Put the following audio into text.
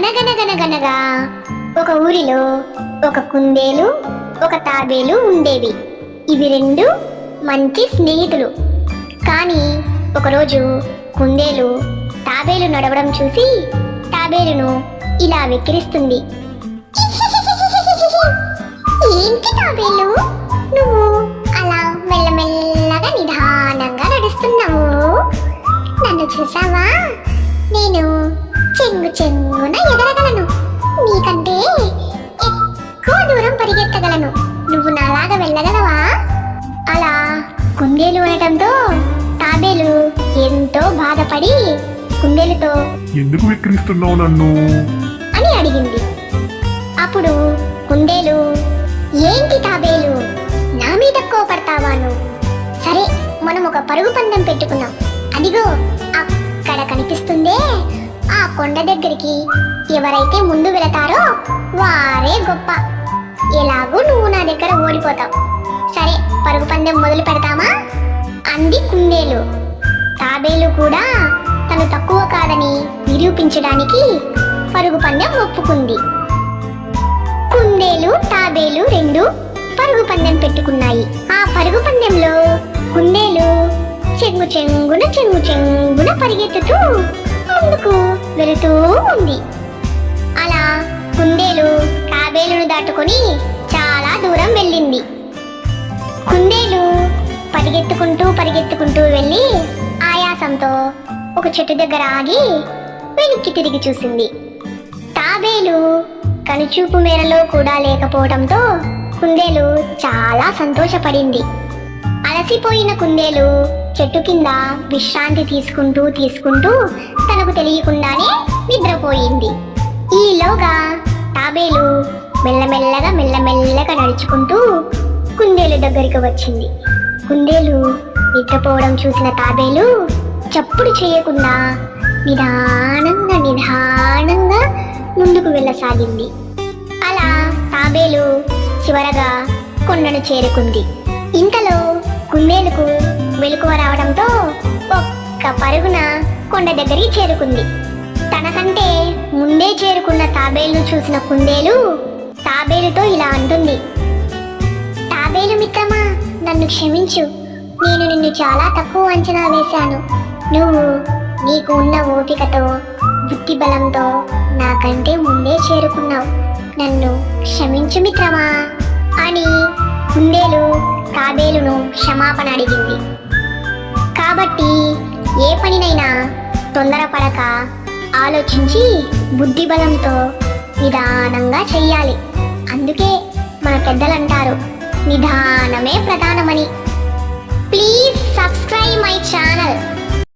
అనగనగనగనగా ఒక ఊరిలో ఒక కుందేలు ఒక తాబేలు ఉండేవి. ఇవి రెండు మంచి స్నేహితులు. కానీ ఒకరోజు కుందేలు తాబేలు నడవడం చూసి తాబేలును ఇలా వెక్కిరిస్తుంది. ఏంటి తాబేలు, నువ్వు అలా మెల్లమెల్లగా నిదానంగా నడుస్తున్నావు? నన్ను చూసావా? నేను చెంగు చెంగున ఎగరగలను, నీకంటే ఎక్కువ దూరం పరిగెత్తగలను. నువ్వు నాలాగా వెళ్ళగలవా? అలా కుందేలు అనడంతో తాబేలు ఎంతో బాధపడి కుందేలుతో ఎందుకు వెక్కిరిస్తున్నావు నన్ను అని అడిగింది. అప్పుడు కుందేలు, ఏంటి తాబేలు, నా మీద కోపడతావా నువ్వు? సరే, మనం ఒక పరుగు పందెం పెట్టుకున్నాం. అదిగో అక్కడ కనిపిస్తుందే ఆ కొండ దగ్గరికి ఎవరైతే ముందు వెళతారో వారే గొప్ప. ఎలాగూ నువ్వు నా దగ్గర ఓడిపోతావు. సరే, పరుగు పందెం మొదలు పెడతామా అంది కుందేలు. తాబేలు కూడా తను తక్కువ కాదని నిరూపించడానికి పరుగు పందెం ఒప్పుకుంది. కుందేలు తాబేలు రెండు పరుగు పందెం పెట్టుకున్నాయి. ఆ పరుగు పందెంలో కుందేలు చెంగు చెంగున పరిగెత్తుతూ ముందుకు వెళుతూ ఉంది. అలా కుందేలు తాబేలును దాటుకొని చాలా దూరం వెళ్ళింది. కుందేలు పరిగెత్తుకుంటూ వెళ్ళి ఆయాసంతో ఒక చెట్టు దగ్గర ఆగి వెనక్కి తిరిగి చూసింది. తాబేలు కనుచూపు మేరలో కూడా లేకపోవడంతో కుందేలు చాలా సంతోషపడింది. అలసిపోయిన కుందేలు చెట్టు కింద విశ్రాంతి తీసుకుంటూ తనకు తెలియకుండానే నిద్రపోయింది. ఈలోగా తాబేలు మెల్లమెల్లగా నడుచుకుంటూ కుందేలు దగ్గరికి వచ్చింది. కుందేలు నిద్రపోవడం చూసిన తాబేలు చప్పుడు చేయకుండా నిదానంగా ముందుకు వెళ్ళసాగింది. అలా తాబేలు చివరగా కొండను చేరుకుంది. ఇంతలో కుందేలుకు మెలకువ రావడంతో ఒక్క పరుగున కొండ దగ్గరికి చేరుకుంది. తనకంటే ముందే చేరుకున్న తాబేలును చూసిన కుందేలు తాబేలుతో ఇలా అంటుంది. తాబేలు మిత్రమా, నన్ను క్షమించు. నేను నిన్ను చాలా తక్కువ అంచనా వేశాను. నువ్వు నీకు ఉన్న ఓపికతో బుద్ధి బలంతో నాకంటే ముందే చేరుకున్నావు. నన్ను క్షమించు మిత్రమా అని కుందేలు తాబేలును క్షమాపణ అడిగింది. కాబట్టి ఏ పనినైనా తొందరపడక ఆలోచించి బుద్ధి బలంతో నిదానంగా చెయ్యాలి. అందుకే మన పెద్దలంటారు, నిదానమే ప్రధానమని.